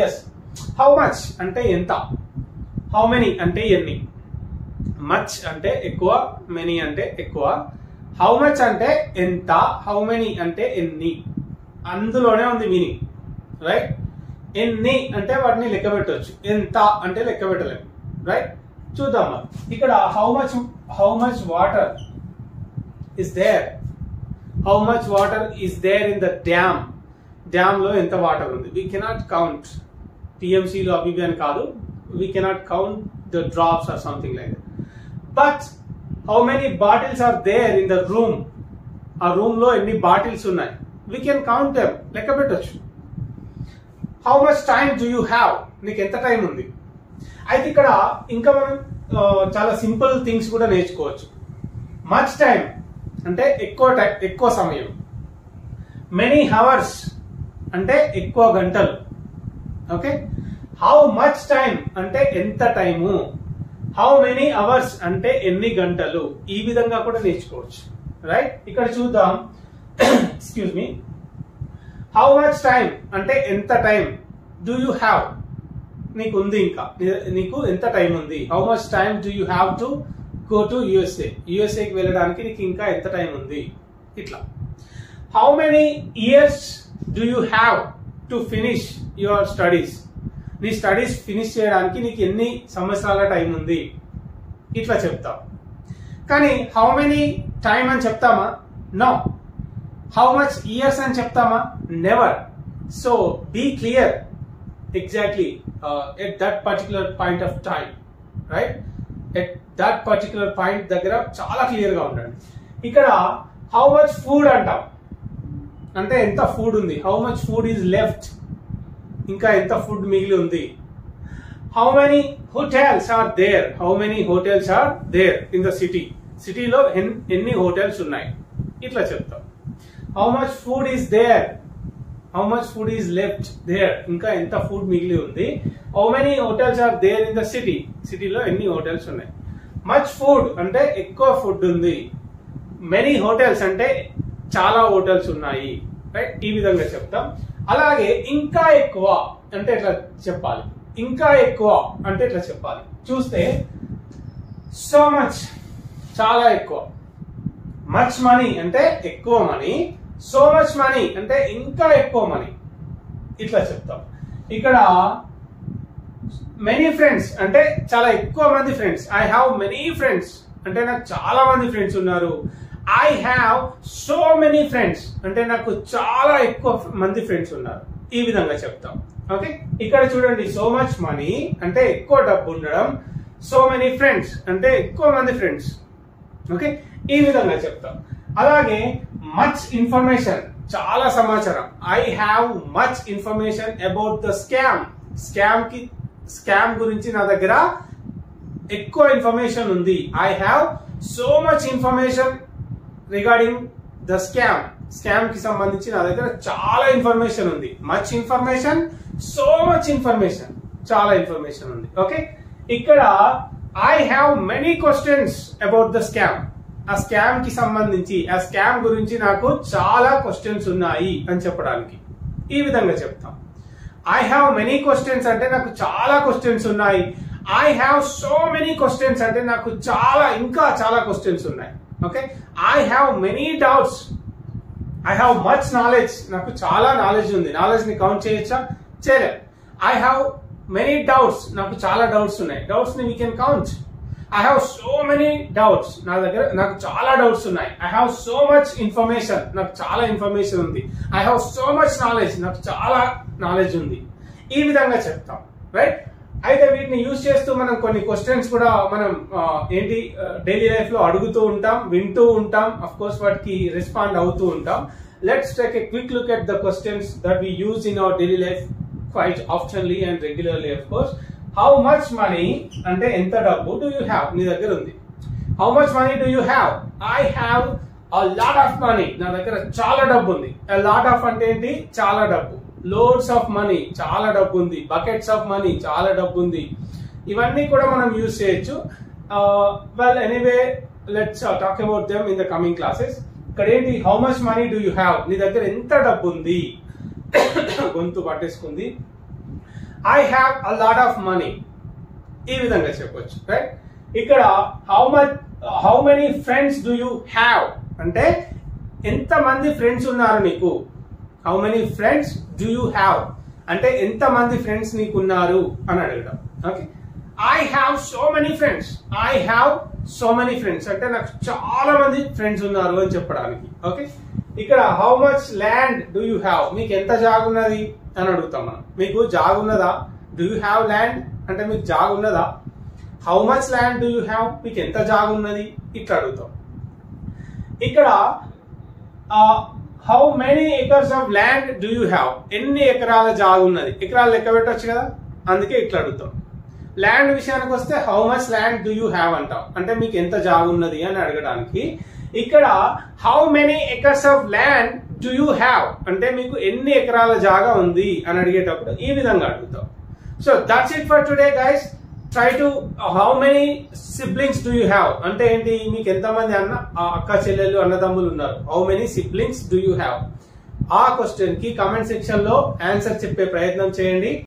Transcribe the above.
Yes. How much అంటే ఎంత, how many అంటే ఎన్ని, మచ్ అంటే ఎక్కువ, మెనీ అంటే ఎక్కువ, హౌ మచ్ అంటే ఎంత, హౌ మెనీ అంటే ఎన్ని, అందులోనే ఉంది మీనింగ్, రైట్. ఎన్ని అంటే వాటిని లెక్క పెట్టవచ్చు, ఎంత అంటే లెక్క పెట్టలేము, రైట్. చూద్దాం ఇక్కడ how much water is there, how much water is there in the dam, dam లో ఎంత వాటర్ ఉంది. వీ కెనాట్ కౌంట్, టీఎంసీలో అవి అని కాదు, we cannot count the drops or something like that. But how many bottles are there in the room, ఆ room లో ఎన్ని bottles ఉన్నాయి, వీ కెన్ కౌంట్ దెమ్, లెక్క పెట్టచ్చు. How much time do you have, నీకు ఎంత టైం ఉంది. అయితే ఇక్కడ ఇంకా మనం చాలా సింపుల్ థింగ్స్ కూడా నేర్చుకోవచ్చు. మచ్ టైం అంటే ఎక్కువ సమయం, మెనీ హవర్స్ అంటే ఎక్కువ గంటలు, ఓకే. హౌ మచ్ టైం అంటే ఎంత టైము, హౌ మెనీ అవర్స్ అంటే ఎన్ని గంటలు, ఈ విధంగా కూడా నేర్చుకోవచ్చు, రైట్. ఇక్కడ చూద్దాం, excuse me. How much time అంటే ఎంత టైం, డూ యూ హ్యావ్ నీకు ఉంది, ఇంకా నీకు ఎంత టైం ఉంది. How much time do you have to go to USA, యుఎస్ఏకి వెళ్ళడానికి నీకు ఇంకా ఎంత టైం ఉంది, ఇట్లా. How many years do you have to finish your studies, నీ స్టడీస్ ఫినిష్ చేయడానికి నీకు ఎన్ని సంవత్సరాల టైం ఉంది, ఇట్లా చెప్తాం. కానీ హౌ మెనీ టైం అని చెప్తామా, నో. హౌ మచ్ ఇయర్స్ అని చెప్తామా, never. So be clear exactly at that particular point of time, right. At that particular point దగ్గర చాలా క్లియర్ గా ఉండండి. ఇక్కడ హౌ మచ్ ఫుడ్ అంటాం అంటే ఎంత ఫుడ్ ఉంది, how much food is left, ఇంకా ఎంత ఫుడ్ మిగిలి ఉంది. How many hotels are there, how many hotels are there in the city, సిటీలో ఎన్ని హోటల్స్ ఉన్నాయి, ఇట్లా చెప్తాం. How much food is there, how much food is left there, ఇంకా ఎంత ఫుడ్ మిగిలి ఉంది. How many hotels are there in the city, సిటీలో ఎన్ని హోటల్స్ ఉన్నాయి. మచ్ ఫుడ్ అంటే ఎక్కువ ఫుడ్ ఉంది, మెనీ హోటల్స్ అంటే చాలా హోటల్స్ ఉన్నాయి, రైట్. ఈ విధంగా చెప్తాం. అలాగే ఇంకా ఎక్కువ అంటే ఎట్లా చెప్పాలి, ఇంకా ఎక్కువ అంటే ఎట్లా చెప్పాలి చూస్తే, సో మచ్ చాలా ఎక్కువ, మచ్ మనీ అంటే ఎక్కువ మనీ, సో మచ్ మనీ అంటే ఇంకా ఎక్కువ మనీ, ఇట్లా చెప్తాం. ఇక్కడ మెనీ ఫ్రెండ్స్ అంటే చాలా ఎక్కువ మంది friends, I have many friends అంటే నాకు చాలా మంది ఫ్రెండ్స్ ఉన్నారు. I have so many friends అంటే నాకు చాలా ఎక్కువ మంది ఫ్రెండ్స్ ఉన్నారు, ఈ విధంగా చెప్తాం, ఓకే. ఇక్కడ చూడండి, సో మచ్ మనీ అంటే ఎక్కువ డబ్బు ఉండడం, సో మెనీ ఫ్రెండ్స్ అంటే ఎక్కువ మంది ఫ్రెండ్స్, ఓకే. ఈ విధంగా చెప్తాం. అలాగే మచ్ ఇన్ఫర్మేషన్ చాలా సమాచారం, I have much information about the scam, scam గురించి నా దగ్గర ఎక్కువ ఇన్ఫర్మేషన్ ఉంది. I have so much information regarding the scam కి సంబంధించి నా దగ్గర చాలా ఇన్ఫర్మేషన్ ఉంది. Much information, so much information, చాలా ఇన్ఫర్మేషన్ ఉంది, ఓకే. ఇక్కడ I have many questions about the scam, ఆ స్కామ్ కి సంబంధించి, ఆ స్కామ్ గురించి నాకు చాలా క్వశ్చన్స్ ఉన్నాయి అని చెప్పడానికి ఈ విధంగా చెప్తాం. ఐ హ్యావ్ మెనీ క్వశ్చన్స్ అంటే నాకు చాలా క్వశ్చన్స్ ఉన్నాయి. I have so many questions అంటే నాకు ఇంకా చాలా క్వశ్చన్స్ ఉన్నాయి, okay. I have many doubts, I have much knowledge, నాకు చాలా నాలెడ్జ్ ఉంది. నాలెడ్జ్ ని కౌంట్ చేయొచ్చా, చేయలేం. ఐ హ్యావ్ మెనీ డౌట్స్, నాకు చాలా డౌట్స్ ఉన్నాయి. డౌట్స్ ని we can count. I have so many doubts, నా దగ్గర నాకు చాలా డౌట్స్ ఉన్నాయి. I have so much information, నాకు చాలా ఇన్ఫర్మేషన్ ఉంది. I have so much knowledge, నాకు చాలా నాలెడ్జ్ ఉంది. ఈ విధంగా చెప్తాం, రైట్. అయితే వీటిని యూజ్ చేస్తూ మనం కొన్ని క్వశ్చన్స్ కూడా మనం ఏంటి డైలీ లైఫ్ లో అడుగుతూ ఉంటాం, వింటూ ఉంటాం, అఫ్ కోర్స్ వాటికి రెస్పాండ్ అవుతూ ఉంటాం. Let's take a quick look at the questions that we use in our daily life quite oftenly and regularly. Of course, how much money అంటే ఎంత డబ్బు డూ యూ హ్యావ్, నీ దగ్గర ఉంది. How much money do you have, I have a lot of money, నా దగ్గర చాలా డబ్బు ఉంది. a lot of అంటే ఏంటి, చాలా డబ్బు. loads of money, చాలా డబ్బు ఉంది. buckets of money, చాలా డబ్బు ఉంది. ఇవన్నీ కూడా మనం యూజ్ చేయొచ్చు. well anyway, let's talk about them in the coming classes. ఇక్కడ ఏంటి, how much money do you have, నీ దగ్గర ఎంత డబ్బు ఉంది. గొంతు పట్టేసుకుంది. I have a lot of money, ఈ విధంగా చెప్పొచ్చు. రైట్? ఇక్కడ how many friends do you have అంటే ఎంతమంది ఫ్రెండ్స్ ఉన్నారు నీకు. How many friends do you have అంటే ఎంతమంది ఫ్రెండ్స్ నీకున్నారు అని అడగడం. Okay, I have so many friends, I have so many friends అంటే నాకు చాలా మంది ఫ్రెండ్స్ ఉన్నారు అని చెప్పడానికి. ఓకే, ఇక్కడ how much land do you have, మీకు ఎంత జాగున్నది అని అడుగుతాం మనం. మీకు జాగున్నదా? డూ యూ హ్యావ్ ల్యాండ్ అంటే మీకు జాగున్నదా? How much land do you have, మీకు ఎంత జాగున్నది, ఇట్లా అడుగుతాం. ఇక్కడ how many acres of land do you have, ఎన్ని ఎకరాల జాగున్నది, ఎకరాలు లెక్క పెట్టొచ్చు కదా, అందుకే ఇట్లా అడుగుతాం. ల్యాండ్ విషయానికి వస్తే how much land do you have అంటాం, అంటే మీకు ఎంత జాగున్నది అని అడగడానికి. ఇక్కడ how many acres of land do you have అంటే మీకు ఎన్ని ఎకరాల జాగా ఉంది అని అడిగేటప్పుడు ఈ విధంగా అడుగుతాం. So that's it for today guys. Try to how many siblings do you have అంటే ఏంటి, మీకు ఎంతమంది అక్క చెల్లెలు అన్నదమ్ములు ఉన్నారు. How many siblings do you have, ఆ క్వశ్చన్ కి కామెంట్ సెక్షన్ లో ఆన్సర్ చెప్పే ప్రయత్నం చేయండి.